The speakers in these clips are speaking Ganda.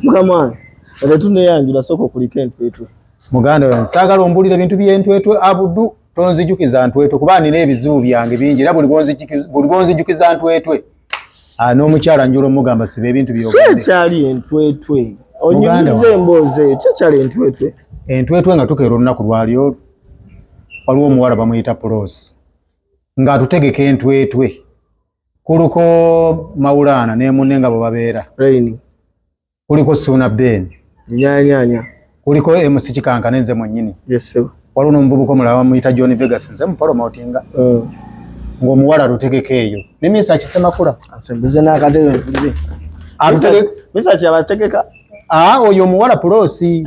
Mukama ate tuneyanjula soko kulika entwetwe muganda we nsagala ombulira ebintu by'entwetwe abudu tonzijukiza ntwetwe kuba nina ebizibu byange bingi era buli bonzijukiza ntwetwe n'omukyala njula omugamba sibe ebintu by'ogende kyali entwetwe onyumize emboze kyali entwetwe entwetwe nga tukeera olunaku lwalyo waliwo omuwala bamuyita Pulosi ng'atutegeka entwetwe kuliko Mawulana ne munne nga bwe babeera Raini kuliko Suna Ben nyanya kuliko MC Kikankana nze mwennyini yes sir waliwo n'omuvubuka omulala bamuyita John Vegas nze mupromotinga ng'omuwala alutegeka eyo ne Misa Kisemakula asembeze n'akatebe ntudde Misa kyabategeka oyo omuwala Pulosi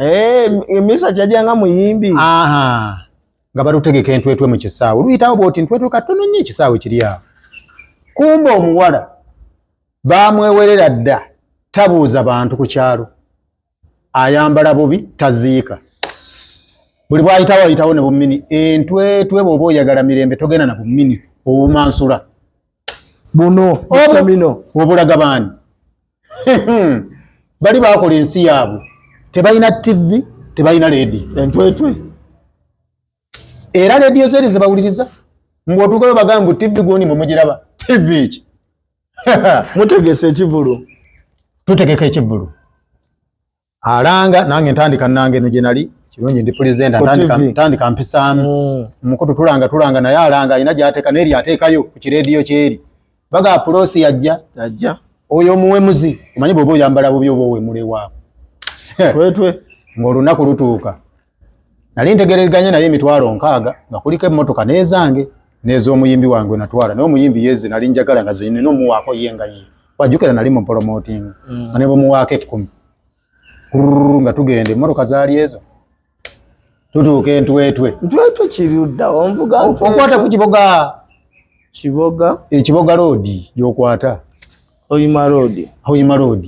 Misa kyajjanga muyimbi nga balutegeka entwetwe mu kisaawe luyitawo bwoti ntwetwe katono nnyo ekisaawe kiri awo kumba omuwala baamwewerera dda tabuuza bantu ku kyalo ayambala bubi taziika buli bwayitawo ne bumini entwetwe bw'oba oyagala mirembe togenda na bumini obumansula buno obusamino obulaga baani bali baakola ensi yaabwe tebalina TV tebalina leediyo entwetwe era leediyo zeeri ze bawuliriza ng'otuukayo bagamba mbu TV gwoni mumugiraba TV ki mutegese ekivulu tutegeka ekivulu alanga nange ntandika nange eno gye nali kirungi ndi pulezenda ntandika mpisaamu mukutu tulanga naye alanga alina gy'ateeka n'eri ateekayo ku kireediyo kyeri baga Pulosi yajja oyo omuwemuzi omanyi bw'oba oyambala bubi oba owemulewaabo twetwe ng'olunaku lutuuka nali ntegerezeganye naye emitwalo 6 nga kuliko emmotoka n'ezange n'ez'omuyimbi wange natwala naye omuyimbi yeze nali njagala nga zirina omuwaako ye nga ye wajjukira nali mu promoting nga ne bamuwaako 10 nga tugenda emmotoka zaali ezo tutuuka entwetwe kirudda onvuga okwata ku Kiboga road gy'okwata Oyima road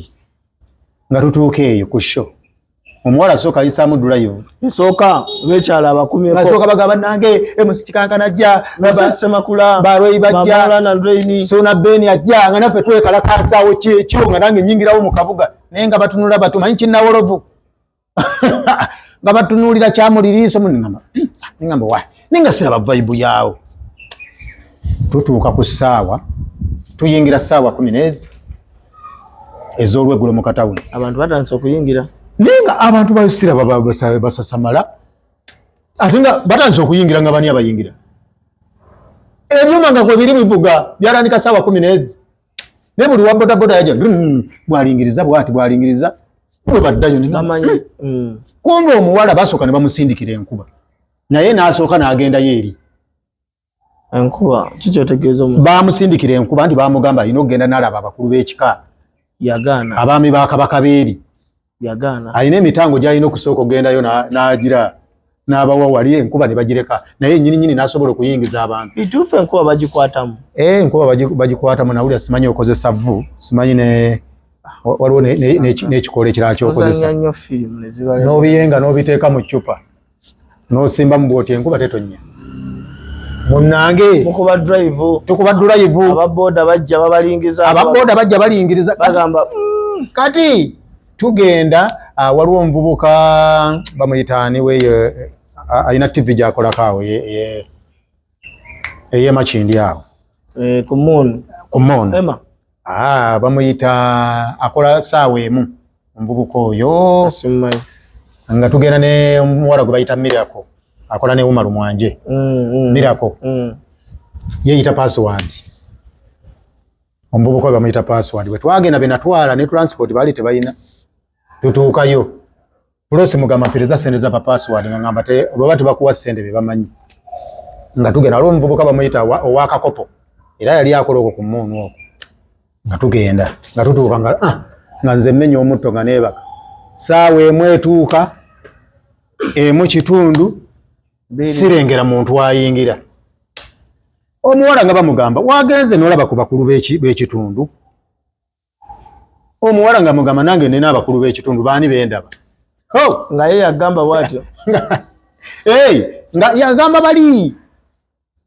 nga tutuuka eyo ku show omuwala sooka ayisaamu drive esooka bekyala abakumyeko asooka bagamba nange MC Kikankana ajja Semakula Barwei bajja Mawulana Raini Suna Ben ajja nga naffe twekalakasaawo kyekyo nga nange nyingirawo mu kabuga naye nga batunula batumanyi kinnawolovu nga batunuulira kyamuliriiso ningamba wa ninga siraba vibe yaawo tutuuka ku ssaawa tuyingira ssaawa 10 ez'olweggulo mu katawuni abantu batandise okuyingira ninga abantu basira basasamala ate nga batandise okuyingira nga bani abayingira ebyuma nga kwe biri bivuga byatandika ssaawa 10 ne buli wa bodaboda yajja bwalingiriza bwe baddayo ningamanyi kumbe omuwala basooka ne bamusindikira enkuba naye n'asooka n'agendayo eri enkuba kikyotegeeza bamusindikira enkuba nti bamugamba alina okugenda n'alaba abakulu b'ekika yagaana abaami ba Kabaka beeri yagaana alina emitango gy'alina okusooka okugendayo n'agira n'abawa wali enkuba ne bagireka naye nnyini n'asobola okuyingiza abantu bituufu enkuba bagikwatamu enkuba bagikwatamu nawulira simanyi okozesa vvu simanyi waliwo n'ekikola ekirala ky'okozesa n'obiyenga n'obiteeka mu ccupa n'osimba mu bwoti enkuba tetonnya munnange tukuba drive ababooda bajja balingiriza bagamba kati tugenda waliwo omuvubuka bamuyitaani weeyo alina TV gy'akolako awo ey'emakindi awo ku Mondo bamuyita akola ssaawa emu omuvubuka oyo nga tugenda ne omuwala gwe bayita Miracle akola ne Wuma Lumwanje Miracle yeeyita Password omuvubuka we bamuyita Password bwe twagenda be natwala ne transport baali tebalina tutuukayo Pulosi mugamba mpereza sente za Password nga ngamba baba tebakuwa sente be bamanyi nga tugenda waliwo omuvubuka bamuyita owakakopo era yali akola okwo ku muunu okwo nga tugenda nga tutuuka nga nze mmenya omutto nga neebaka ssaawa emu etuuka emu kitundu sirengera muntu ayingira omuwala nga bamugamba wagenze n'olaba ku bakulu b'ekitundu omuwala nga mugamba nange nina abakulu b'ekitundu baani bendaba nga ye yagamba bwatyo nga yagamba bali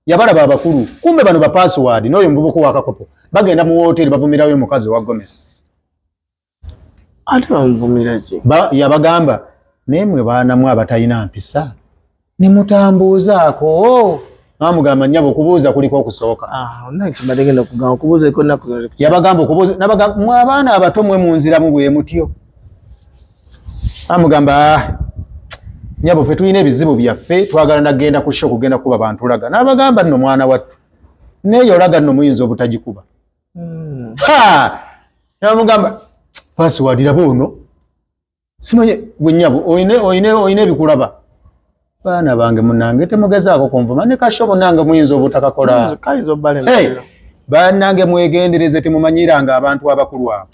yabalaba abakulu kumbe bano ba Password n'oyo muvubuka wakakopo bagenda mu hoteli bavumirayo omukazi wa Gomez ate bamuvumira ki yabagamba nemwe baana abatalina mpisa nimutambuuzaako bamugamba nnyabo okubuuza kuliko okusooka nakimagenda kugamba okubuuza iko nnaku yabagamba okubuuza nabagamba mwe abaana abato mwe munzira mu bwe mutyo bamugamba nnyabo ffe tulina ebizibu byaffe twagala nagenda ku sho kugenda kuba bantu laga n'abagamba nno mwana wattu neeyo olaga nno muyinza obutagikuba yabamugamba password labo ono simanye gwe nnyabo oyina ebikulaba baana bange munange temugezaako kunvuma ne kashobo nange muyinza obutakakola bannange mwegendereze temumanyiranga abantu abakulu abo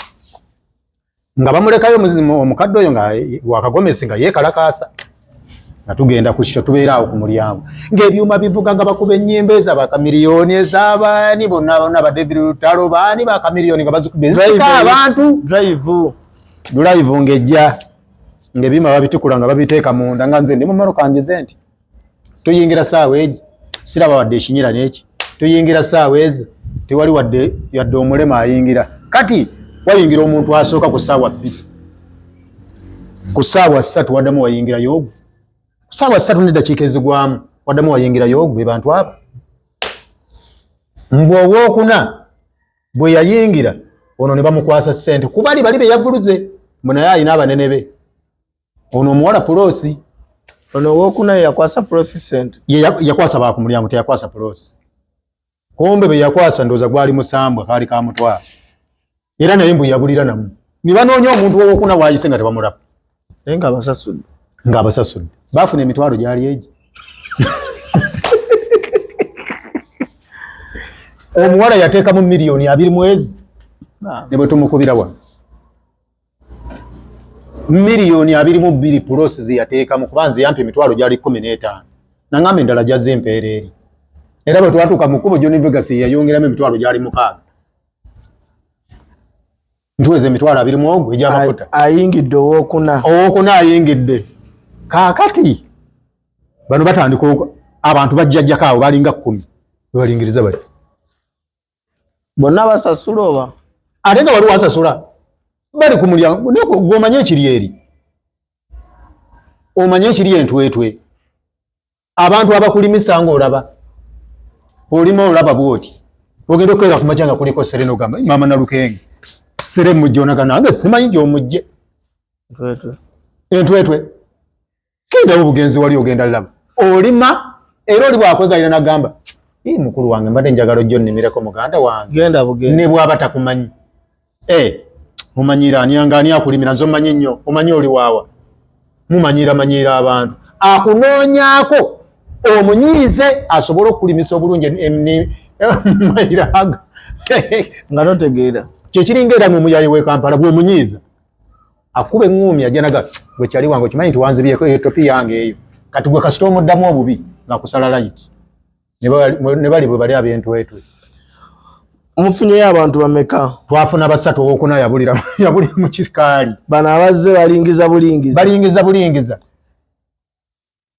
nga bamulekayo omukadde oyo nga wakagomesi nga yeekalakaasa nga tugenda ku sho tubeeraawo ku mulyango ng'ebyuma bivuga nga bakuba ennyimba ez'abakamiliyoni ez'abaani bonna bonna ba David Lutalo baani bakamiliyoni nga bazikubezika abantu drive ng'ejja ng'ebyuma babitikula nga babiteeka munda nga nze ndi mu mmotoka ngize nti tuyingira saawa egi siraba wadde ekinyira n'eki tuyingira saawa ezi tewali wadde yadde omulema ayingira kati wayingira omuntu asooka ku saawa 2 ku saawa 3 waddamu wayingira y'ogwo ku saawa 3 n'eddakiika ezigwamu waddamu wayingira y'ogwo be bantu abo mbwe owookuna bwe yayingira ono ne bamukwasa ssente kuba bali be yavuluze mbu naye ayina abanene be ono omuwala Pulosi ono owookuna yakwasa Pulosi ssente yakwasa baa ku mulyango teyakwasa Pulosi kumbe be yakwasa ndooza gwali musambwa kaali kamutwala era naye mbu yabulira namu ne banoonya omuntu owookuna waayise nga tebamulaba naye ng'abasasudde baafuna emitwalo gyali egi omuwala yateekamu miliyoni 2 mwezi ne bwe tumukubira wano miliyoni 22 Pulosi ziyateekamu kuba nze yampa emitwalo gyali 15 naŋŋamba endala gyazze empeereeri era bwe twatuuka mu kkubo John Vegas yayongeramu emitwalo gyali 6 ntuweza emitwalo 20 egy'amafuta ayingidde owookuna ayingidde kaakati bano batandika abantu bajjajjako awo balinga 10 bebalingiriza bali bonna basasula oba ate nga waliwo asasula bali ku mulyango gw'omanye ekiri eri omanye ekiri entwetwe abantu abakulimisa ng'olaba olima olaba bwoti ogenda okukeera ku makya nga kuliko sere n'ogamba maama Nalukenge sere mujje onaga nange simanyi gy'omujje entwetwe kendawo obugenzi wali ogenda laba olima era oli bwakwegayira n'agamba mukulu wange mbadde njagala ojjo nnimireko muganda wange ne bw'aba takumanyi mumanyira ani akulimira nze omanyi nnyo omanyi oli waawa mumanyira abantu akunoonyaako omunyiize asobole okukulimisa obulungi mayiraga nga totegeera kyekiringa era mumuyayi w'e Kampala bwe munyiiza akuba eŋŋuumi ajanaga gwe kyali wange okimanyi nti wanzibyeko etopi yange eyo kati gwe kasita omuddamu obubi ng'akusala layiti ne bali bwe bali ab'entwetwe mufunyeyo abantu bameka twafuna 3 owookuna yabulira mu kikaali bano abazze balingiza bulingiza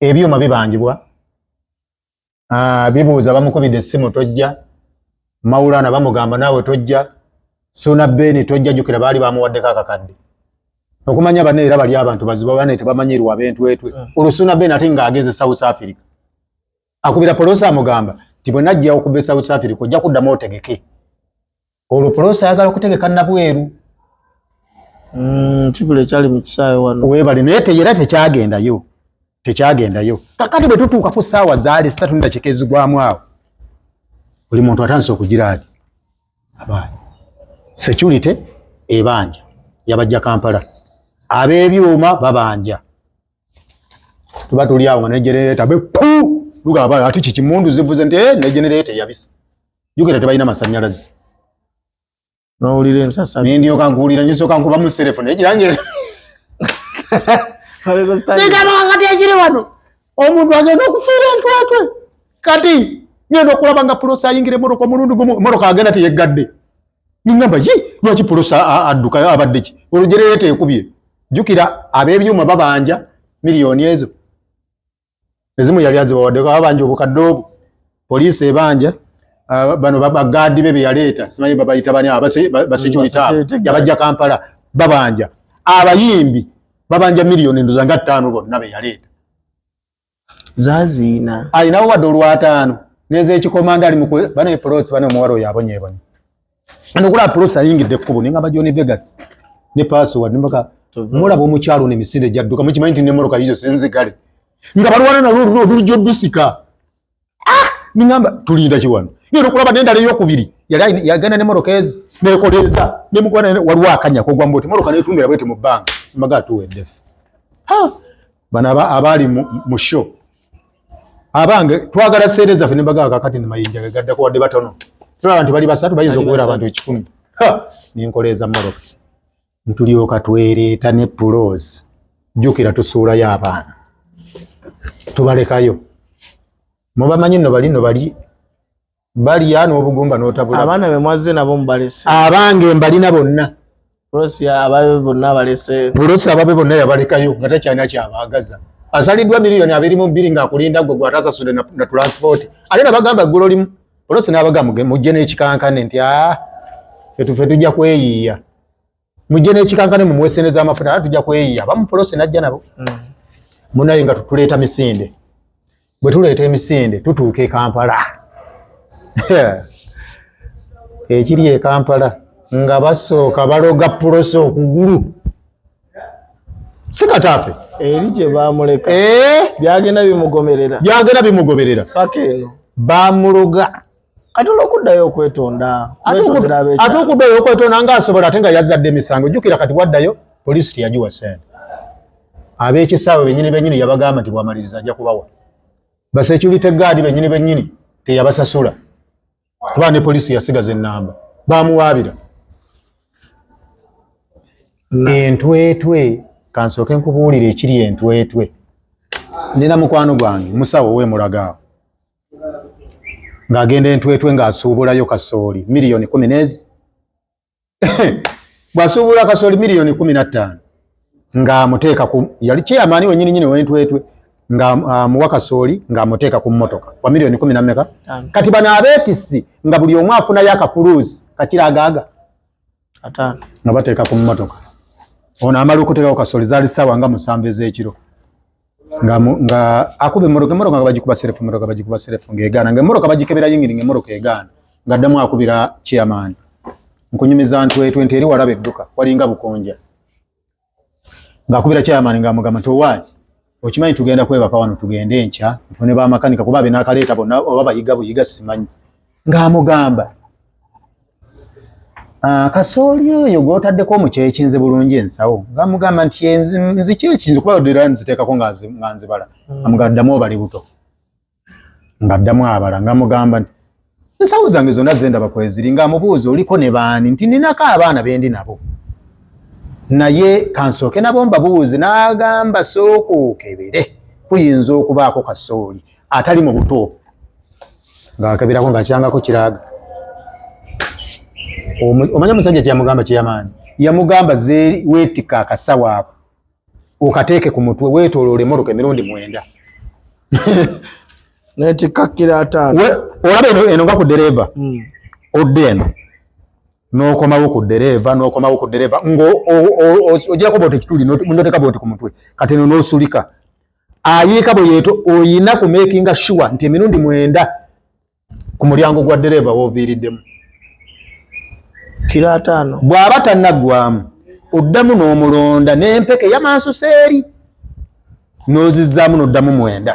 ebyuma bibangibwa bibuuza bamukubidde essimu tojja Maulana bamugamba naawe tojja Suna Beni tojja jjukira baali bamuwaddeko akakadde okumanya bano era bali abantu bazibu bane tebamanyirwa ab'entwetwe olusuna Beni ate ng'ageze South Africa akubira Pulosi amugamba ti bwe najja okubba South Africa ojja kuddamu otegeke olwo Pulosi ayagala okutegeka nabweru kibula ekyali mu kisaawe wano weebale naye era tekyagendayo kakati bwe tutuuka ku ssaawa zaali 3 n'eddakiika ezigwamu awo buli muntu atandise okugira ati abaana security ebanja yabajja Kampala ab'ebyuma babanja tuba tuli awo nga ne generator lugaba ati kimundu zivuze nti ne generator yabisa jukira tebalina masannyalaze n'owulira ensasa ndyoka nkuwulira nsooka nkuba mu telefone egirange kati ekiri wano omuntu agenda okufiira entwetwe kati ngenda okulaba nga Pulosi ayingira emmotoka omulundi gumu emmotoka agenda teyeggadde ningamba lwaki Pulosi addukayo abadde ki olujereeta ekubye jukira ab'ebyuma babanja miliyoni ezo ezimu yali azibawaddeko babanja obukadde obwo poliisi ebanja bano bagaadi be yaleeta simanyi babayita bani basecurity abo yabajja Kampala babanja abayimbi babanja miliyoni ndoza nga 5 bonna be yaleeta zazina alinawo wadde olw'ataano neze ekikomanda ali mukwe bana Prosi bana omuwala oyo abonyeebonye anokula Prosi ayingidde ekkubo nengamba John Vegas ne password nimbaka mulaba omukyalo n'emisinde gyadduka mukimanyi nti n'emmoloka yizo senzigale nga balwana nalwo olujjo dusika ningamba tulinda kiwano ngero kulaba n'endala ey'okubiri yali yagenda n'emmoloka ezi neekoleza nemukwana waliwo akanyako ogwamba oti mmoloka neetumbira bwete mu bbanga mbaga atuwedde bano abaali mu show abange twagala seere zaffe nembaga kakati ne mayinja gaddako wadde batono tulaba nti bali basatu bayinza okuwera abantu 10 ninkoleeza mmoloka ntulyoka twereeta ne Prosi jjukira tusuulayo abaana tubalekayo mubamanyi nno bali ano obugumba n'otabula abaana be mwazze nabo mubalese abange mbalina bonna Prosi ababe bonna balese Prosi ababe bonna yabalekayo nga takyalina kyabaagaza asaliddwa miliyoni 22 ng'akulinda gwe gwatasasudde na transport ate nabagamba ggulo limu Prosi n'abagamba mujje n'ekikankane nti ffe tujja kweyiiya mujje n'ekikankane mu mweseneza amafuta tujja kweyiiya abamu Prosi najja nabo munaye nga tutuleeta misinde bwe tuleeta emisinde tutuuka e Kampala ekiri e Kampala nga basooka baloga Prosi okugulu si kataafe eri gye bamuleka byagenda bimugomerera paka eno bamuloga ate olw'okuddayo okwetonda ate okuddayo okwetonda ng'asobola ate nga yazadde emisango jjukira kati bwaddayo poliisi teyagiwa ssente ab'ekisaawe bennyini yabagamba nti bwamaliriza ajja kubawa basecurity guard bennyini teyabasasula kuba ne poliisi yasigaza ennamba bamuwaabira entwetwe kansooke nkubuulira ekiri entwetwe nina mukwano gwange musawo ow'emulagaawo ng'agenda entwetwe ng'asuubulayo kasooli miliyoni 10 n'ezi bw'asuubula kasooli miliyoni 15 ng'amuteeka yali kyeyamaani wennyini w'entwetwe ng'amuwa kasooli ng'amuteeka ku mmotoka wa miliyoni 10 n'ameka kati bano abeetisi nga buli omu afunayo akapuluuzi kakiragaaga nga bateeka ku mmotoka ono amala okuteekako kasooli zaali ssaawa nga 7 ez'ekiro nga akuba emmoloka nga bagikuba serefu ng'egaana ng'emmoloka bagikebera yingiri ng'emmoloka egaana ng'addamu akubira chairman nkunyumiza ntwetwe nti eri walaba edduka walinga bukonja ng'akubira chairman ng'amugamba nti owaayi okimanyi tugenda kwebaka wano tugende enkya nfune bamakanika kuba benaakaleeta bonna oba bayiga buyiga simanyi ng'amugamba kasooli oyo gw'otaddeko omukyekinze bulungi ensawo ng'amugamba nti nzikyekinze kuba odera nziteekako nga nzibala amugaddamu obali buto ng'addamu abala ng'amugamba nti ensawo zange zonna zendaba kweziri ng'amubuuza oliko ne baani nti ninako abaana bendi nabo naye kansooke nabo mbabuuze n'agamba sooka okebere kuyinza okubaako kasooli atali mu butuufu ng'akebirako ng'akyangako kiraaga omanya omusajja kyeyamugamba kyeyamaani yamugamba weetika akasawo ako okateeke ku mutwe weetooloole emmoloka emirundi 9 neetikka kira 5 olaba eno nga ku ddereeva odde eno n'okomawo ku ddereeva ng'ogirako booti ekituli n'oteeka booti ku mutwe kati eno n'osulika ayiika bwe yeeto oyina ku makinga sure nti emirundi 9 ku mulyango gwa ddereeva wooviiriddemu kira 5 bw'aba tannaggwamu oddamu n'omulonda n'empeke yamansuseeri n'ozizzaamu n'oddamu 9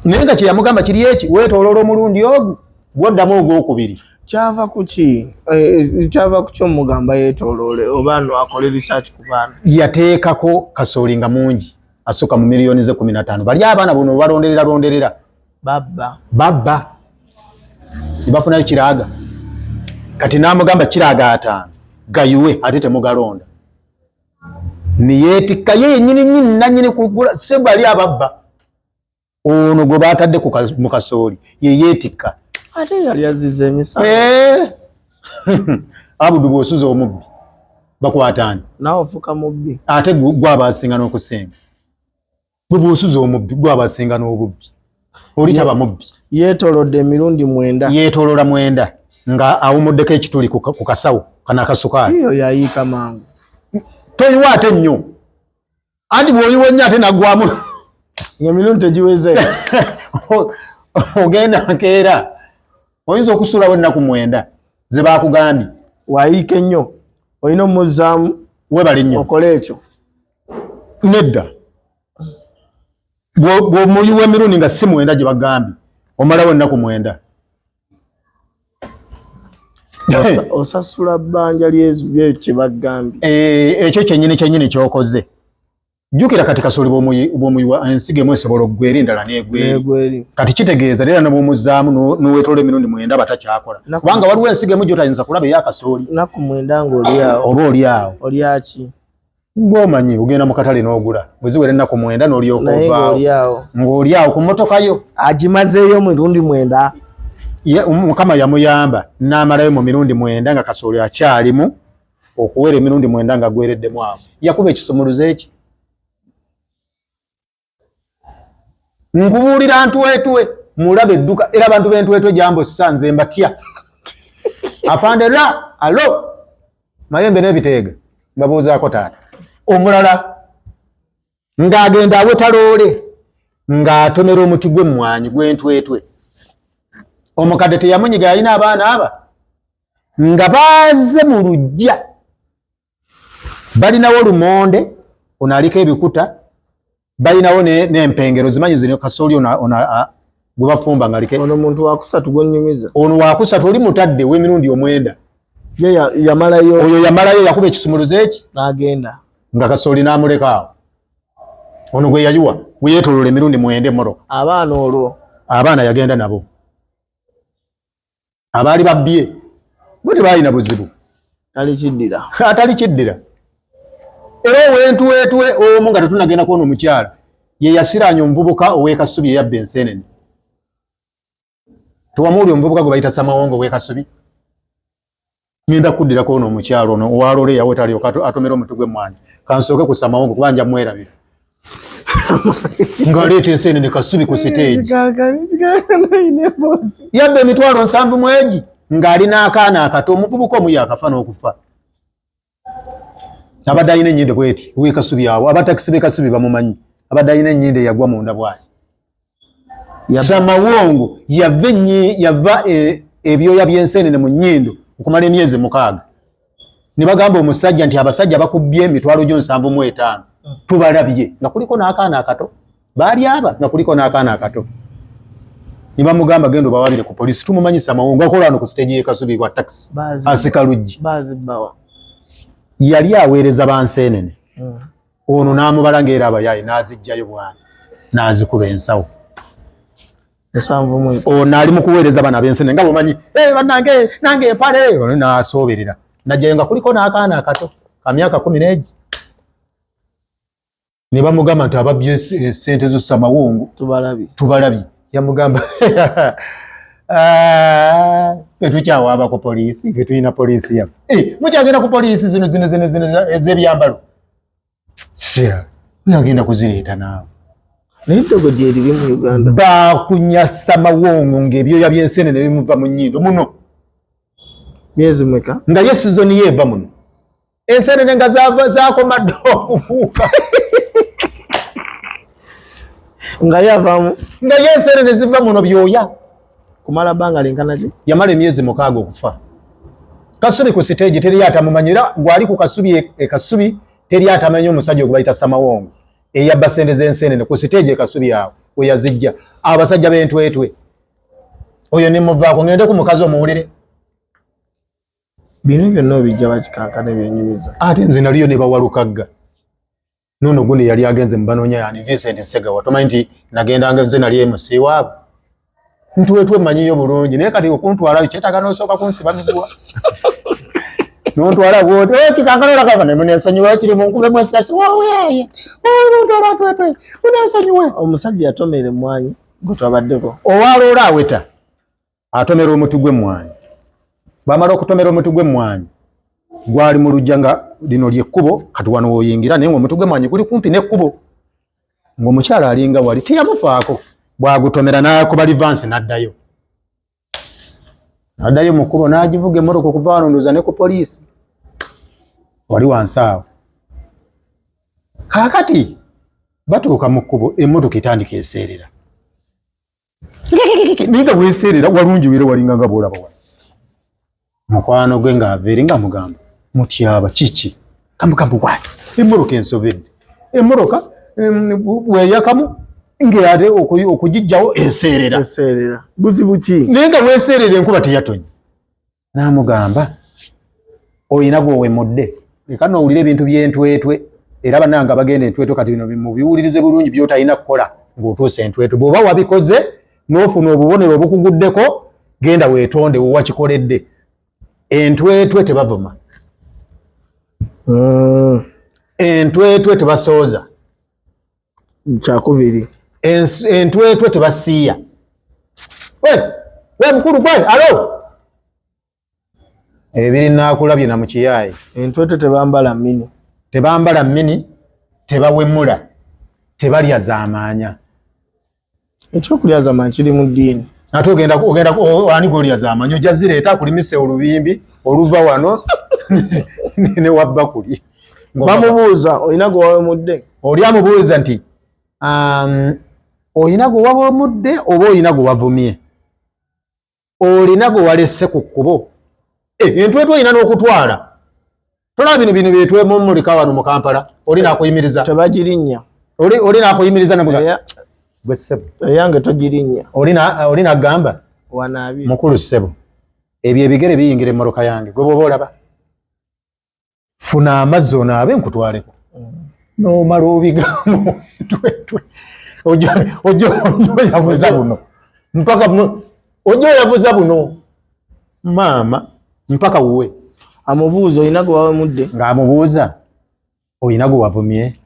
naye nga kyeyamugamba kiri eki weetooloola omulundi ogu gw'oddamu ogwokubiri kyava ku kyomugamba yeetooloole oba no akole research ku baana yateekako kasooli nga mungi asuka mu miliyoni ze 15 bali abaana bono balonderera babba nibafunayo kiraaga kati n'amugamba kiraaga 5 gayuwe ate temugalonda niyeetikka ye yennyini nanyini kugula se bali ababba ono gwe baatadde mu kasooli ye yeetikka ate yali azizza emisango abudu bw'osuza omubbi bakwataani naawe ofuka mubbi ate gwabasinga n'okusenga gwe bw'osuza omubbi gwabasinga n'obubbi oli taba mubbi yeetoolodde emirundi 9 yeetoolola 9 nga awumuddeko ekituli ku kasawo kana kasukali iyo yayika mangu toyiwa ate nnyo anti bw'oyiwa nnyo ate nagwamu ng'emirundi tegiweze ogenda nkeera oyinza okusulawo ennaku 9 ze baakugambye wayiika ennyo olina omuzzaamu webale nnyo okole ekyo nedda bw'omuyiwa emirundi nga si 9 gye bagambye omalawo ennaku 9 osasula bbanja lyekye bagambye ekyo kyennyini kyokoze jjukira kati kasooli bw'omuyiwa ensigo emu esobola oggwera endala n'egweri kati kitegeeza era n'obwomuzzaamu n'oweetola emirundi 9 batakyakola kubanga waliwo ensigo emu gy'otayinza kulaba ey'akasooli nnaku 9 ng'oliawo oba oliawo olyaki ng'omanyi ogenda mu katale n'ogula bwe ziwera ennaku 9 n'olyoka ovaawo ng'oliawo ku mmotoka yo agimazeeyo mirundi 9 Mukama yamuyamba n'amalayo mu mirundi 9 nga kasooli akyalimu okuwera emirundi 9 nga gwereddemu awo yakuba ekisumuluzo eki nkubuulira ntwetwe mulabe edduka era abantu b'entwetwe jambo sanze mbatya afande la alo mayembe n'ebiteega babuuzaako taata omulala ng'agenda awetaloole ng'atomera omuti gw'emmwanyi gw'entwetwe omukadde teyamunyiga yalina abaana aba nga baaze mu luggya balinawo lumonde onaaliko ebikuta balinawo n'empengero zimanyi zino kasooli gwe bafumba ng'aliko ono muntu wakusatu gw'onnyumiza ono wakusatu oli mutadde w'emirundi 9 yamalayo oyo yamalayo yakuba ekisumuluzo eki n'agenda nga kasooli n'amuleka awo ono gwe yayiwa gwe yeetolola emirundi 9 emmoroka abaana olwo abaana yagenda nabo abaali babbye bwe tebalina buzibu atali kiddira era ow'entwetwe omu nga tetunagenda kuona omukyala ye yasiraanya omuvubuka ow'ekasubi eyabba enseenene tewamuwuli omuvubuka gwe bayita Samawongo ow'ekasubi ngenda kuddirako ono omukyalo ono owalole yawe talyoka atomera omuti gw'emmwanyi kansooke ku Samawongo kuba nja mwerabira ng'aleeta enseenene kasubi ku siteegi yabba emitwalo 7 mwegi ng'ali n'akaana akato omuvubuka omu yakafa n'okufa abadde alina ennyinde bweti ow'ekasubi awo abatakisi b'ekasubi bamumanyi abadde alina ennyinde eyagwa munda bwayi Samawongo yava ebyoya by'enseenene mu nnyindo okumala emyezi 6 ne bagamba omusajja nti abasajja bakubbye emitwalo gyo 75 tubalabye nga kuliko n'akaana akato baali aba nga kuliko n'akaana akato ne bamugamba genda obawabire ku poliisi tumumanyi Samawongo akola wano ku siteegi y'ekasubi kwa taxi asika luggi yali aweereza banseenene ono n'amubala ng'era abayaayi n'azijjayo bwani n'azikuba ensawo ono ali mu kuweereza bana b'enseenene nga bwomanyi nange empale ono n'asooberera najjayo nga kuliko n'akaana akato ka myaka 11 ne bamugamba nti ababbye sente zo Samawongo tubalabye yamugamba fetukyawaaba ku poliisi fetulina poliisi yaffe mukyagenda ku poliisi zino ez'ebyambalo yagenda kuzireeta naawe n'entogo gyeriri mu Uganda bakunya Samawongo ng'ebyoya by'enseenene bimuva mu nnyindo muno myezi mweka nga ye sizoni yeeva muno enseenene nga zakomadde okubuuka nga yavamu nga ye enseenene ziva muno byoya kumala bbanga lenkana ki yamala emyezi 6 okufa kasubi ku siteegi teri atamumanyira gwali ku kasubi ekasubi teri atamanyi omusajja ogwo bayita Samawongo eyabba sente z'enseenene ku siteegi ekasubi awo we yazijja abasajja b'entwetwe oyo ne muvaako ngende ku mukazi omuwulire bino byonna obijja bakikankana byenyumiza ate nze naliyo ne bawalukagga nono gundi yali agenze mu banoonya yani Vincent Segawa tomanyi nti nagendanga nze nali emusi waabo ntwetwe manyiyo bulungi naye kati okuntwalayo kyetaaga n'osooka kunsiba miguwa nontwala bwoti kikankana olakava ne munensonyiwa kiri mu nkube mu essasi waweeye nontwala twetwe munensonyiwe omusajja yatomera emmwanyi gwe twabaddeko owaloola aweta atomera omuti gw'emmwanyi bamala okutomera omuti gw'emmwanyi gwali mu lujja nga lino lyekkubo kati wano woyingira naye omuti gw'emmwanyi guli kumpi n'ekkubo ng'omukyala alinga wali teyamufaako bwagutomera n'akuba livansi n'addayo mu kkubo n'agivuga emmoroka okuva wano ndoza ne ku poliisi wali wansi awo. Kaakati batuuka mu kkubo emmotoka etandika eseerera. Naye nga weeseerera walungi wera walinga nga bw'olaba wano. Mukwano gwe ng'ava eri nga mugamba mutyaba kiki? Kamugamba wati emmotoka ensobedde. Emmotoka weeyakamu ng'ate okugijjawo eseerera. Eseerera. Buzibu ki? Naye nga weeseerera enkuba teyatonye. N'amugamba oyina gw'owemudde. Leka n'owulira ebintu by'entwetwe. Era bannanga bagenda entwetwe kati bino mubiwulirize bulungi by'otalina kukola ng'otuusa entwetwe. Bw'oba wabikoze n'ofuna obubonero obukuguddeko genda weetonde wewakikoledde. Entwetwe tebavuma. Entwetwe tebasooza. Kyakubiri. Entwetwe tebasiiya. We mukulu gwe alo. Ebiri naakulabye na mu kiyaaye. Entwetwe tebambala mini. Tebambala mini, tebawemula, tebalya zaamaanya. Ekyokulya zaamaanya kiri mu ddiini. Ate ogenda ani gw'olya zaamaanya ojja zireeta akulimise olubimbi oluva wano ne wabba kuli. Bamubuuza olina gwe wawemudde. Oli amubuuza nti olina gwe wawemudde oba olina gwe wavumye? Olina gwe walesse ku kkubo? Entwetwe olina n'okutwala. Tolaba bino byetwemumulika wano mu Kampala. Oli naakuyimiriza. Tebagirinnya. Oli naakuyimiriza ne gwe ssebo. Eyange togirinnya. Oli n'agamba. Wanaabi. Mukulu ssebo. Ebyo ebigere biyingira emmoroka yange. Gwe bw'oba olaba. Funa amazzi onaabe nkutwaleko. N'omala obigamu. Ojja oyavuza buno. Mpaka ojja oyavuza buno. Maama mpaka wuwe. Amubuuza olina gwe wawemudde. Ng'amubuuza olina gwe wavumye?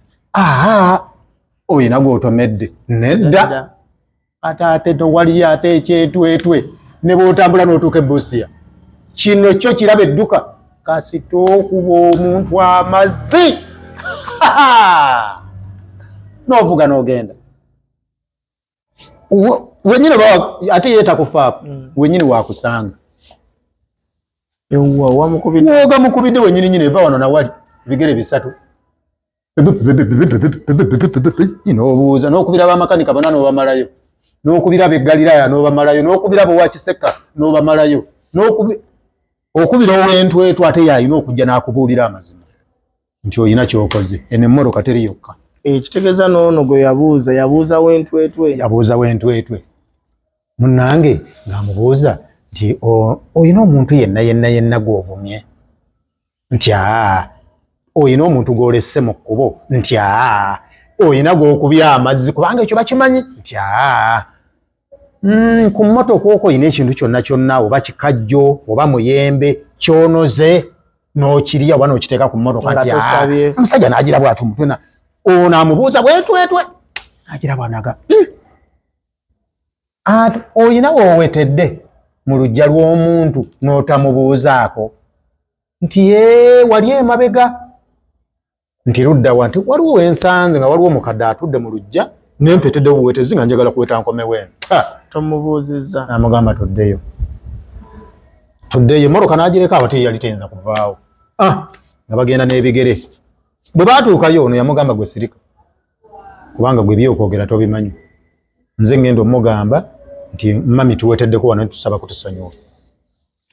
Olina gwe otomedde? Nedda. Ate tewaliyo ate ekyetwetwe ne bw'otambula n'otuuka e Busia. Kino kyo kiraba edduka kasita okuba omuntu amazzi. N'ovuga n'ogenda. Wenyini ate ye takufaako. Wenyini waakusanga. Yewwa wamukubidde. Woga mukubidde wenyini nyine eva wano nawali bigere bisatu. N'obuuza n'okubira abamakanika bonna n'obamalayo. N'okubira ab'eggaliraaya n'obamalayo. N'okubira ab'owakiseka n'obamalayo. Okubira ow'entwetwe ate yalina okujja n'akubuulira amazima nti olina ky'okoze. Eno emmoroka teri yokka. Kitegeeza n'ono gwe yabuuza w'entwetwe. Yabuuza w'entwetwe. Munnange ng'amubuuza nti olina omuntu yenna gw'ovumye? Nti olina omuntu gw'olesse mu kkubo? Nti olina gw'okubya amazzi kubanga ekyo bakimanyi? Nti ku mmotoka okwo olina ekintu kyonna oba kikajjo oba muyembe kyonoze n'okirya oba n'okiteeka ku mmotoka nti omusajja n'agira bw'ati omutwe ono amubuuza bwetwetwe n'agira bw'anaga olina woowetedde mu luggya lw'omuntu n'otamubuuzaako nti wali emabega nti ludda wa nti waliwo wensanze nga waliwo omukadde atudde mu luggya n'empetedde buwetezi nga njagala kuweta nkomewo eno. Tomubuuzizza. Amugamba tuddeyo. Emmoroka n'agireka abate yali teyinza kuvaawo. Nga bagenda n'ebigere. Bwe baatuukayo ono yamugamba gwe sirika. Kubanga gwe by'okwogera tobimanyi. Nze ngenda omugamba nti mami tuweteddeko wano tusaba kutusonyiwa.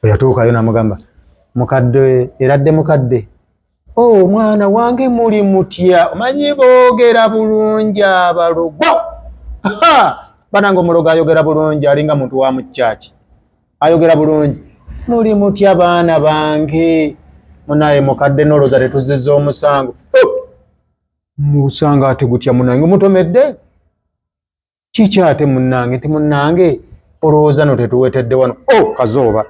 Bwe yatuukayo n'amugamba mukadde eradde mukadde. Mwana wange muli mutya omanyi boogera bulungi abalogo. Bananga omulogo ayogera bulungi alinga muntu wa mu kyaki. Ayogera bulungi. Muli mutya baana bange. Munaye mukadde noloza tetuzizza omusango. Musanga ate gutya munange mutomedde? Kiki ate munnange nti munnange olowooza no tetuwetedde wano. Kazooba.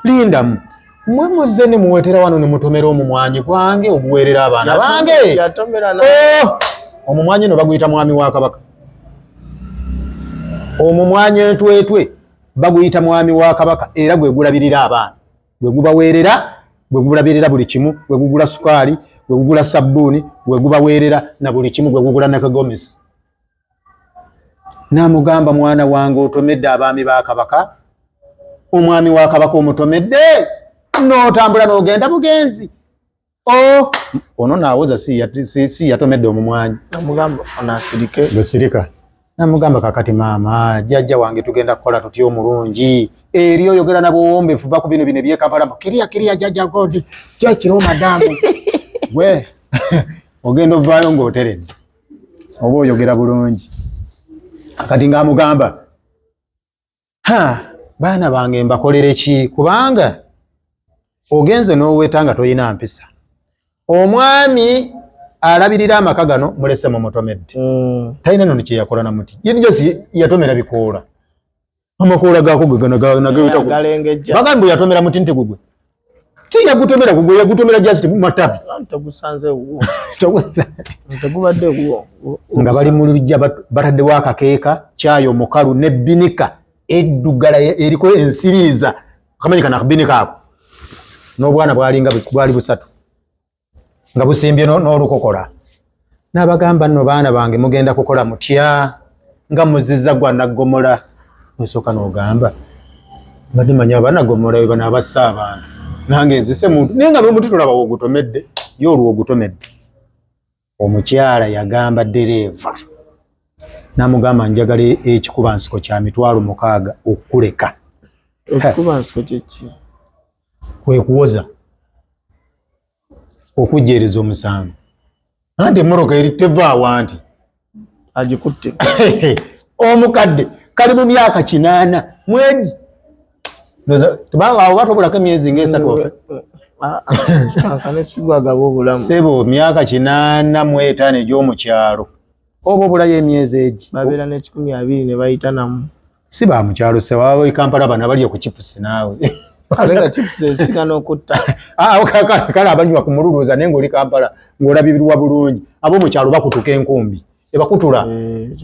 Lindamu. Mwe muzze ne muwetera wano ne mutomera omumwanyi gwange oguweerera abaana bange. Omumwanyi no baguyita mwami wa Kabaka. Omumwanyi entwetwe baguyita mwami wa Kabaka era gwe gulabirira abaana. Gwe gubaweerera, gwe gulabirira buli kimu, gwe gugula sukaali, gwe gugula sabbuuni, gwe gubaweerera na buli kimu, gwe gugula nakagomesi. N'amugamba mwana wange otomedde abaami ba Kabaka. Omwami wa Kabaka omutomedde. N'otambula n'ogenda bugenzi. ono nawoza si yatomedde omumwanyi namugamba onasirike gusirika namugamba kakati maama jjajja wange tugenda kukola tutya omulungi eri oyogera nabowombefu baku bino byekampala kiriya jjajja godi kyakiro madamu we ogenda ovaayo ng'oteredde oba oyogera bulungi kati ng'amugamba baana bange mbakolere ki kubanga ogenze n'oweta nga toyina mpisa omwami alabirira amaka gano mulese mu mutomedde talina nno kye yakola na muti yinjosi yatomera bikoola amakoola gaako bagamba yatomera muti nti gugwe tiyagutomera gugwe yagutomera just matabi nga bali mu lujja bataddewo akakeeka kyayo mukalu nebbinika eddugala eriko ensiriiza akamanyi kana akabinika ako n'obwana bwali busatu nga busimbye n'olukokola n'abagamba nno baana bange mugenda kukola mutya nga muzizza gwa naggomola nosooka n'ogamba badde manya abanagomola we bano abassa abaana nange nzise muntu naye nga n'omuti tolaba wogutomedde ye olwo ogutomedde omukyala yagamba ddereeva n'amugamba njagala ekikubansiko kya 6,000 okukuleka ekikubansiko kyeki kwekuwoza okujjeereza omusango anti emmoroka eri tevaawa nti agikutte omukadde kali mu myaka 8 mwegi tubaawo batobulako emyezi ng'esatu ofe sebo myaka 8 mu 5 egy'omukyalo oba obulayo emyezi egi babeera ne120 ne bayita namu si ba mukyalo sewaabo ikampala bana balya ku chipusi naawe alenga chipusi esika n'okutta kale abanywa ku mululuuza naye ng'oli Kampala ng'olabirwa bulungi abo mukyalo bakutuka enkumbi ebakutula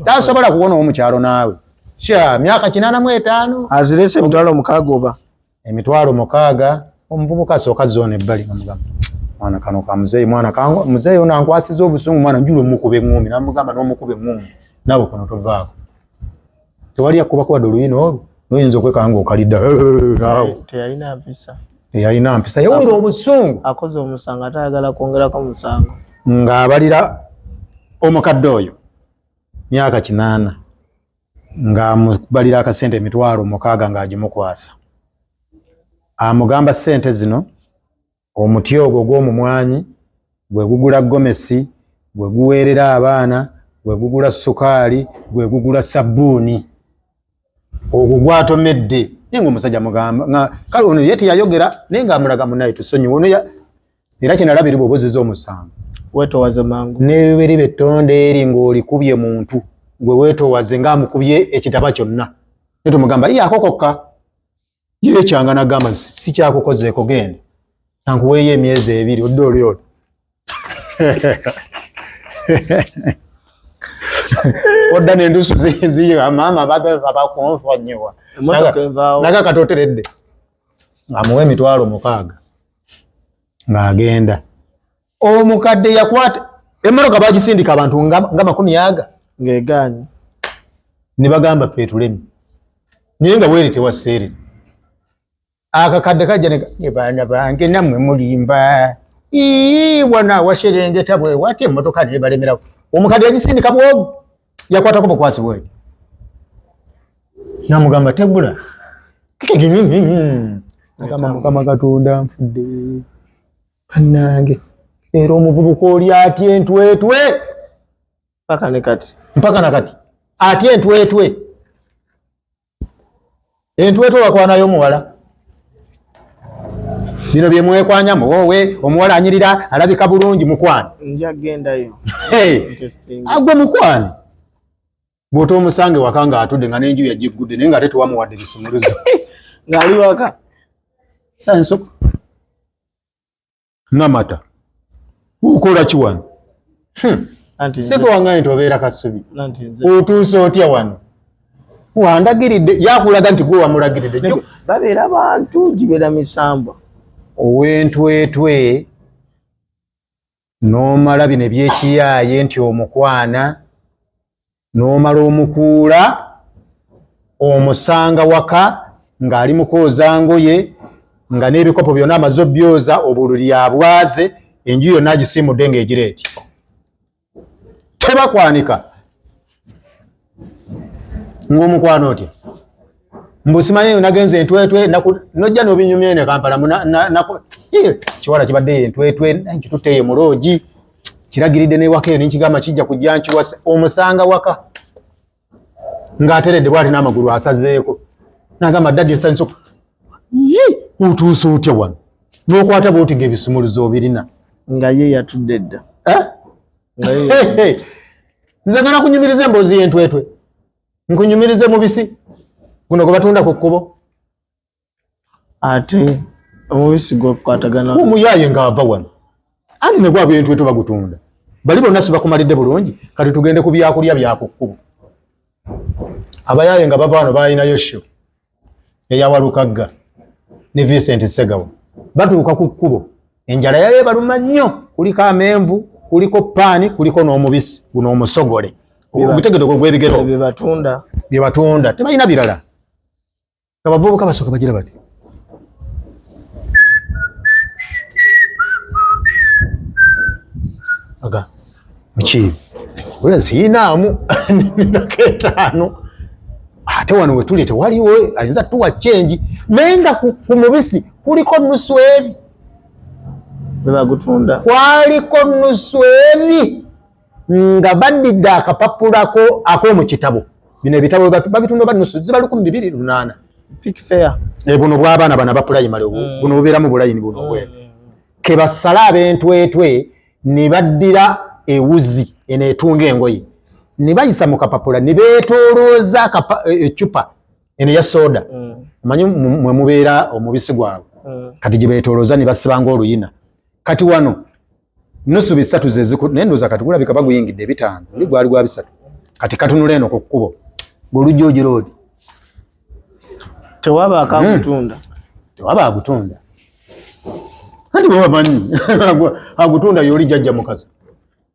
tasobola kuwona omukyalo naawe sha myaka 85 azirese 6,000 oba 6,000 omuvubuka asooka zone ebbali namugamba mwana kano ka muzeeyi mwana kangu muzeeyi ono ankwasiza obusungu mwana njula omukube ngumi namugamba n'omukube ngumi nawe kono tovaako tewali akuba kwadde oluyina olwo noyinza okwekanga okalidda teyalina mpisa yawera obusungu akoze omusango atayagala kwongerako musango ng'abalira omukadde oyo myaka 8 ng'amubalira akasente 6,000 ng'agimukwasa amugamba sente zino omuti ogwo gw'omumwanyi gwe gugula gomesi gwe guweerera abaana gwe gugula sukaali gwe gugula sabbuuni ogwo gwatomedde naye ng'omusajja mugamba kale ono ye teyayogera naye ng'amulaga munaye tusonyiwe ono era kinalabiri bw'obozeza omusango weetowaze mangu n'ebibiri bettonde eri ng'olikubye muntu gwe weetowaze ng'amukubye ekitaba kyonna naye tumugamba ye akokokka ye kyanga nagamba si kyakukozeeko genda ankuweeyo emyezi 2 odde oli oyo odda n'endusu ziyiga maama bakonfonyiwa naga katoteredde amuwe 6,000 ng'agenda omukadde yakwata emmoroka bagisindika abantu nga 10 ng'egaanyi ne bagamba ffe tulemi naye nga weeri tewasseere akakadde kajja ne baana bange nammwe mulimba wana waserengeta bwe wati emmotoka ne balemerako omukadde yagisindika bwogu yakwatako bukwasi bweti namugamba tegula agamba mukama katonda nfudde bannange era omuvubuka oli atya entwetwe mpaka nakati atya entwetwe wakwanayo omuwala bino bye mwekwanyamu wowe omuwala anyirira alabika bulungi mukwano njagendayo agwe mukwano bw'ota omusange waka ng'atudde nga n'enju yagiggudde naye ng'ate tewamuwadde bisumuluzo ng'ali waka sansoko namata ukola ki wano seko wangaye nti obeera kasubi otuuse otya wano wandagiridde yakulaga nti gwe wamulagiridde babeera bantu gibeera misambwa ow'entwetwe n'omala bino ebyekiyaaye nti omukwana n'omala omukuula omusanga waka ng'ali mukooza ngoye nga n'ebikopo byonna amaze obyoza obululi abwaze enju yonna agisimudde ng'egireeti tebakwanika ng'omukwano otya mbusimanyi nagenze entwetwe nojja n'obinyumya ne Kampala kiwala kibadde entwetwe nkitutteye mu loogi kiragiridde n'ewaka eyo nkigamba kijja kujja nkiwasa omusanga waka ng'ateredde bw'ati n'amagulu asazeeko nagamba ddadde ensanyuso otuuse otya wano n'okwata bw'oti ng'ebisumuluzo obirina nga ye yatudde dda nze ngana kunyumiriza emboozi y'entwetwe nkunyumirize mubisi guno gwe batunda ku kkubo ate omubisi gw'okukwatagana omuyaaye ng'ava wano anti ne gwabwe entwetwe bagutunda bali bonna si bakumalidde bulungi kati tugende ku byakulya bya ku kkubo abayaaye nga bava wano balinayo sho eyawalukagga ne Vincent Segawa batuuka ku kkubo enjala yali ebaluma nnyo kuliko amenvu kuliko paani kuliko n'omubisi guno omusogole ogutegedde gw'ebigero bye batunda tebalina birala abavubuka basooka bagira bati aga mukiibi oyo siinaamu naketaano ate wano wetuli tewaliwo ayinza tuwa chenji naye nga ku mubisi kuliko nusu eri bebagutunda kwaliko nusu eri nga badidde akapapulako ak'omu kitabo bino ebitabo babitunda banusu ziba 1208 pick fair buno bw'abaana bana ba primary buno bubeeramu bulayini buno bwe ke basala ab'entwetwe ne baddira ewuzi eneetunga engoye ne bayisa mu kapapula ne beetoolooza ecupa eno ya soda manyi mwe mubeera omubisi gwabwe kati gye beetoolooza ne basibanga oluyina kati wano nusu 3 zeziku naye ndowooza kati gulabika baguyingidde 5 oli gwali gwa 3 kati katunula eno ku kkubo ng'olujjoogi roodi tewaba akagutunda tewaba agutunda kati bwe bamanyi agutunda y'oli jjajja mukasa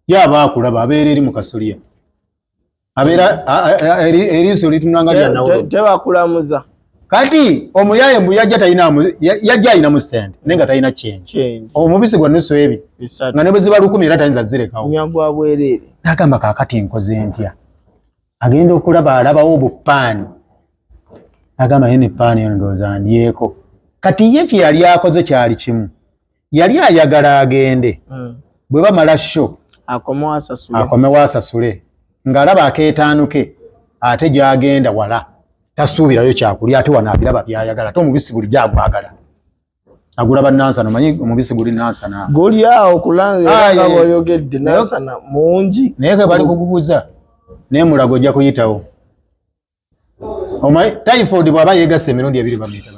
yaba akulaba abeera eri mu kasolya abeera eriiso litunanga lya nawo tebakulamuza kati omuyaaye mbu yajja ayina mu ssente naye nga talina chenji omubisi gwa nusu ebi nga ne bwe ziba 10 era tayinza zirekawo nyagwa bwereere n'agamba kaakati nkoze ntya agenda okulaba alabawo obupaani agamba ye ne paani eno ndowooza ndyeko kati ye kye yali akoze kyali kimu yali ayagala agende bwe bamala sho akomewo asasule ng'alaba akeetaanuke ate gy'agenda wala tasuubirayo kyakulya ate wano abiraba byayagala ate omubisi buli gyagwagala agula bannansana manyi omubisi guli nansana guli awo kulanza nga bw'oyogedde nansana mungi naye ke bali kuguguza naye mulago ojja kuyitawo omanyi typhoid bw'aba yeegasse emirundi 2 bamuyita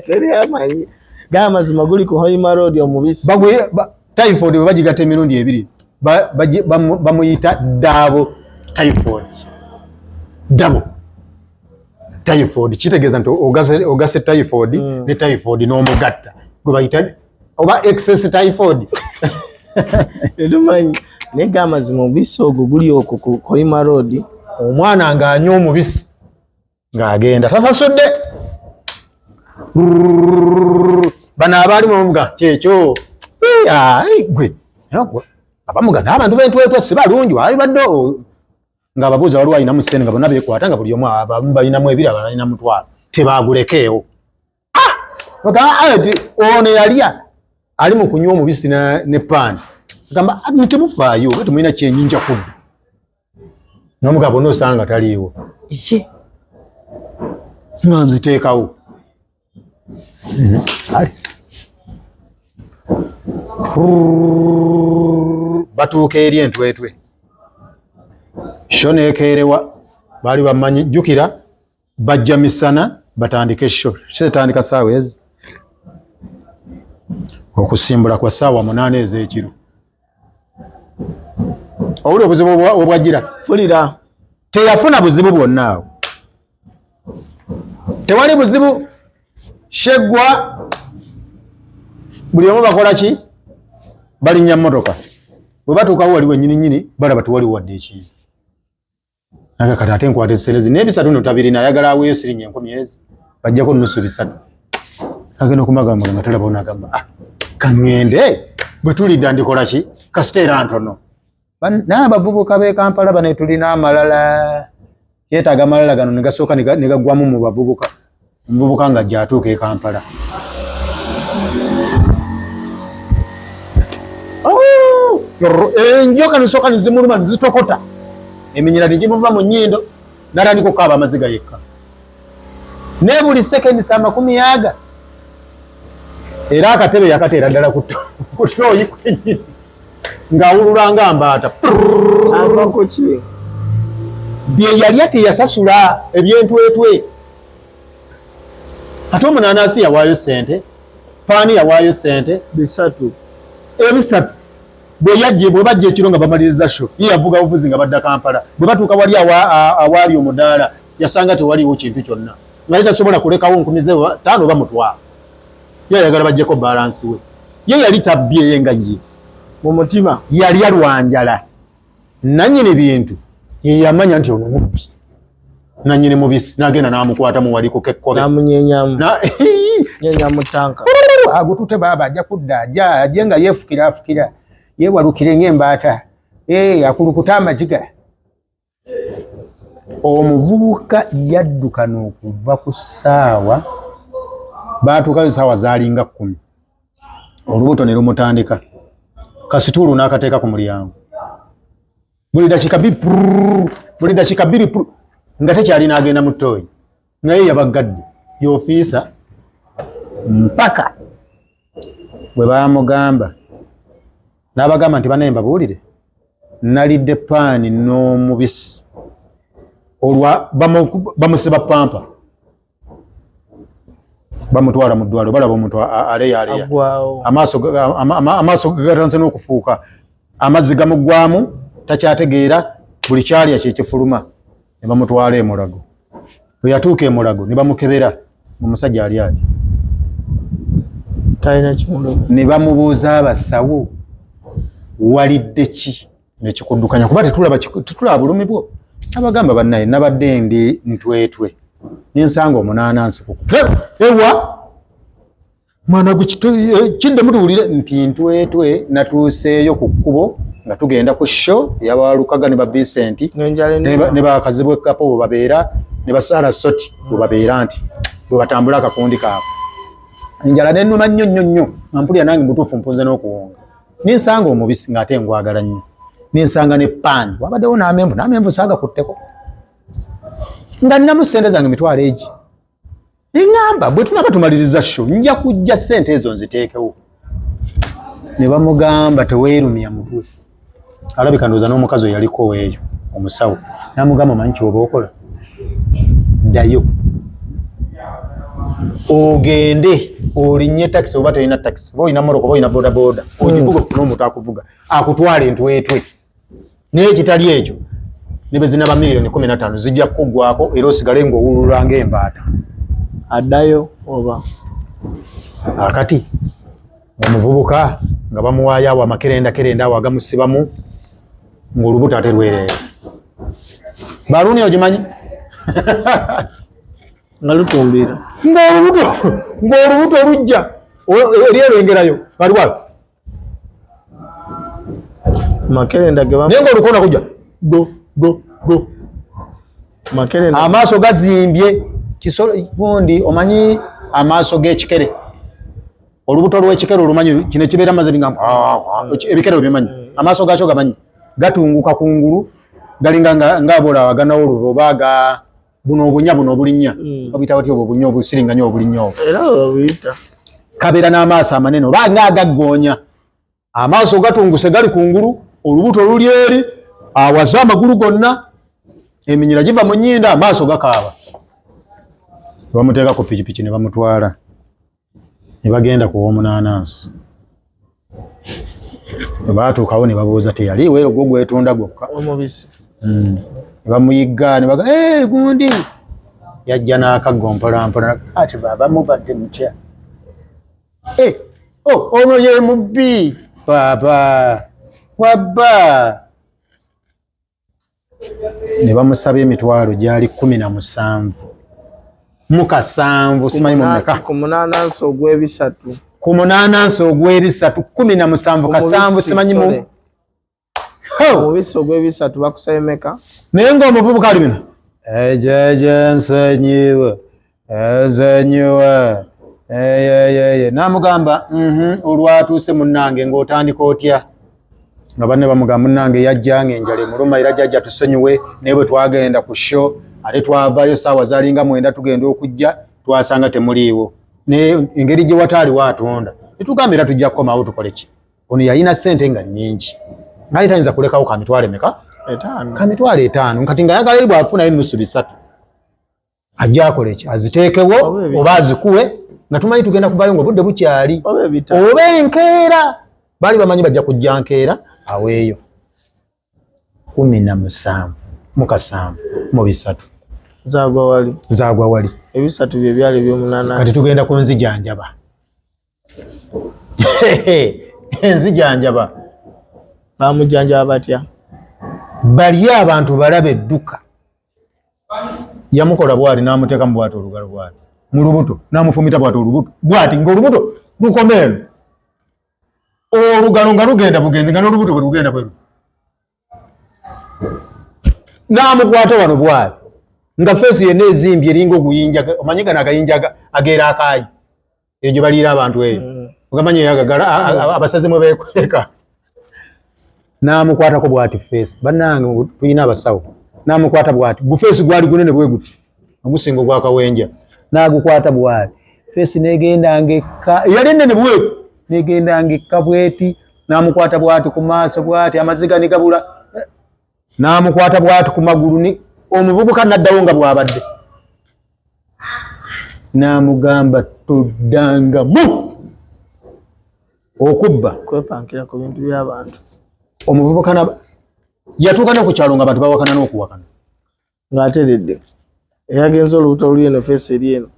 teri amanyi g'amazima guli ku Hoima Road omubisi typhoid bwe bagigatta emirundi 2 bamuyita daabo typhoid dabo typhoid kitegeeza nti ogase typhoid ne typhoid n'omugatta gwe bayita oba excess typhoid edumanyi naye g'amazima omubisi ogwo guli okwo ku Hoima Road omwana ng'anywa omubisi ng'agenda tasasudde bano abaali mubuga kyekyo gwe abamuga n'abantu b'entwetwe si balungi wali badde ng'ababuuza waliwo alinamu ssente nga bonna beekwata nga buli omu abamu balinamu 2 abalala balinamu 1 tebaagulekeewo ono yali ali mu kunywa omubisi ne paani agamba temufaayo oba temulina kyenyinja kudda n'omugabo n'osanga taliiwo nga nziteekawo batuuka eri entwetwe sho neekeerewa baali bamanyi jjukira bajja misana batandike sho kitandika ssaawa ezi okusimbula kwa ssaawa 8 ez'ekiro owuli obuzibu obwagira fulira teyafuna buzibu bwonna awo tewali buzibu sheggwa buli omu bakola ki balinnya mmotoka bwe batuukawo waliwo ennyini balaba tewaliwo wadde ekintu naga kati ate nkwata eserezi n'ebisatu notabirina ayagala aweeyo $10,000 bajjako nusu 3 agenda okumagamba nga talaba onagamba kangende bwe tulidda ndikola ki kasiteera ntono n'abavubuka b'e Kampala bano tulina amalala yeetaaga amalala gano ne gasooka ne gaggwamu mu bavubuka omuvubuka nga gy'atuuka e Kampala. Enjoka nisooka ne zimuluma ne zitokota eminyira ne gimuva mu nnyindo n'atandika okukaaba amaziga yekka ne buli sekendi saa 10 era akatebe yakateera ddala ku tooyi kwennyini ng'awulula nga mbaata avako ki bye yali teyasasula ebyentwetwe ate omunaanaasi yawaayo ssente paani yawaayo ssente ebisatu bwe bajja ekiro nga bamaliriza sho ye yavuga buvuzi nga badda Kampala bwe batuuka wali awaali omudaala yasanga tewaliiwo kintu kyonna ngali tasobola kulekawo 15 oba mutwalo ye ayagala bajjeko balansi we ye yali tabbye nga ye mu mutima yali alwanjala nannyini bintu ye yamanya nti ono mubbi nannyini mubisi n'agenda n'amukwata mu wali ku kekkobe n'amunyenyamu nyenyamu tanka agutute baaba ajja kudda ajje nga yeefukira yeewalukire ng'embaata akulukuta amajiga. Omuvubuka yadduka n'okuva ku ssaawa baatuukayo ssaawa zaalinga 10 olubuto ne lumutandika kasituulu n'akateeka ku mulyango buli dakika bbiri nga tekyali n'agenda mu ttooyi naye yabaggadde y'ofiisa mpaka bwe bamugamba n'abagamba nti banaye mbabuulire nalidde paani n'omubisi olwa bamusiba pampa bamutwala mu ddwaliro balaba omuntu aleya amaaso gatanze n'okufuuka amazzi gamuggwamu takyategeera buli kyalya kyekifuluma ne bamutwala e Mulago bwe yatuuka e Mulago ne bamukebera omusajja ali ati talina kimulugu ne bamubuuza abasawo walidde ki nekikuddukanya kuba tetulaba bulumi bwo abagamba bannaye nabadde ndi ntwetwe nensanga omunaanansi ewa mwana kidde mutuwulire nti ntwetwe natuuseeyo ku kkubo nga tugenda ku show yabalukaga ne ba Vincent ne bakazi bw'ekkapo bwe babeera ne basaala soti bwe babeera nti bwe batambula akakundi kaabwe enjala nennuma nnyo ampulira nange mutuufu mpunze n'okuwonga nensanga omubisi ng'ate ngwagala nnyo nensanga ne paani wabaddewo n'amenvu saagakutteko nga ninamu ssente zange emitwalo egi eŋŋamba bwe tunaba tumaliriza sho nja kujja ssente ezo nziteekewo ne bamugamba teweerumya mutwe alabika ndowooza n'omukazi oyo yaliko eyo omusawo namugamba omanyi kyoba okola ddayo ogende olinnye takisi oba tolina takisi oba olina moroka oba olina bodaboda ogivuga okufuna omuntu akuvuga akutwala entwetwe naye ekitali ekyo ne bwe zinaba miliyoni 15 zijja kukuggwako era osigale ng'owulula ng'embaata addayo oba akati omuvubuka nga bamuwaayo awo amakerenda awo agamusibamu ng'olubuto ate lwereera baluuni ogimanyi nga lutumbira ng'olubuto olujja eri erengerayo baliwala makerenda naye ng'olukonda kujja go makerenda amaaso gazimbye kisolo gundi omanyi amaaso g'ekikere olubuto lw'ekikere olumanyi kino kibeera maze nga ebikere bimanyi amaaso gaakyo gamanyi gatunguka kungulu galinga ng'abola aganawo oluboba buno obunya buno obulinnya babita bati obwo obunya obusiringanya obulinnya obwo era babiyita kabeera n'amaaso amanene oba ng'agaggoonya amaaso gatunguse gali kungulu olubuto luli eri awaza amagulu gonna eminyira giva mu nnyindo amaaso gakaaba bamuteeka ku pikipiki ne bamutwala ne bagenda ku w'omunaanansi baatuukawo ne babuuza teyaliiwo era gwo gwetunda gwokka omubisi ne bamuyigga ne baga gundi yajja n'akaggo mpolampola ati baaba mubadde mutya ono ye mubbi baaba wabba ne bamusaba emitwalo gyali 17 mu kasanvu simanyi mu mmeka ku munaanansi ogw'ebisatu ku 8 ogw'ebisatu 17 kasanvu simanyi mu omubisi ogw'ebisatu bakusayemeka naye ng'omuvubuka ali bino ejeje nsenyiwe ezenyiwe namugamba olwatuuse munnange ng'otandika otya nga banne bamugamba munnange yajjange enjala emuluma era jjajja tusonyiwe naye bwe twagenda ku sho ate twavaayo saawa zaalinga 9 tugenda okujja twasanga temuliiwo naye engeri gye wataali waatonda netugamba era tujja kukomawo tukole ki ono yalina ssente nga nnyingi ngaali tayinza kulekawo ka mitwalo emeka ka mitwalo 5 kati nga yagala eri bwafunayo nusu 3 ajja akole ki aziteekewo oba azikuwe nga tumanyi tugenda kuvayo ng'obudde bukyali oba enkeera baali bamanyi bajja kujja nkeera aweeyo 17 mu 3 zaagwa wali ebisatu bye byali eby'omunana kati tugenda ku nzijanjaba enzijanjaba bamujjanjaba batya bali abantu balaba edduka yamukola bwati n'amuteeka mu bwati olugalo bwati mu lubuto n'amufumita bwati olubuto bwati ng'olubuto lukomeeno olugalo nga lugenda bugenzi nga n'olubuto bwe lugenda bweru n'amukwata wano bwati nga feesi yenna ezimbye eringa oguyinja omanyi gano agayinja ageera akaayi egyo baliira abantu eyo ogamanyi eyagagala abasazi mwe beekweka n'amukwatako bwati feesi bannange tulina abasawo n'amukwata bwati gufeesi gwali gunene bwe guti ogusinga ogwakawenja n'agukwata bwati feesi negendanga ekka yali nene bwe negendanga ekka bweti n'amukwata bwati ku maaso bwati amaziga ne gabula n'amukwata bwati ku magulu ni omuvubuka naddawo nga bwabadde n'amugamba toddangamu okubba kwepankira ku bintu by'abantu omuvubuka yatuuka ne ku kyalo nga abantu bawakana n'okuwakana ng'ateredde eyagenza olubuto oluli eno feesi eri eno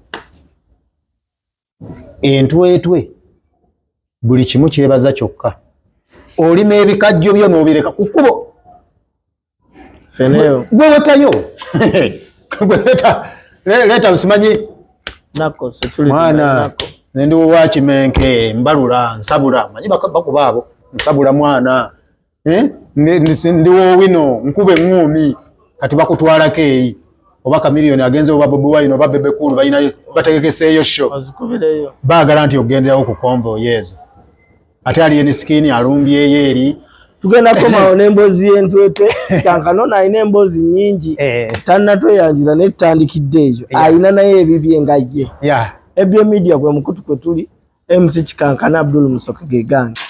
entwetwe buli kimu kyebaza kyokka olima ebikajjo byo n'obireka ku kkubo feneyo gwe wetayo leeta busimanyi nako setuli mwana ndi wakimenke mbalula nsabula manyi bakuba abo nsabula mwana ndi wowino nkube ngumi kati bakutwalako eyi oba kamiliyoni agenze oba Bobi Wine oba Bebe Cool balina bategekeseeyo sho baagala nti ogenderawo ku konvoyeezo ate aliye ne sikini alumbyeyo eri tugenda komawo n'emboozi y'entwetwe kikankano n'alina emboozi nnyingi tannatweyanjula naye tutandikidde eyo alina naye ebibye nga ye ebyo media gwe mukutu kwe tuli MC Kikankana Abdul Musoke ge gange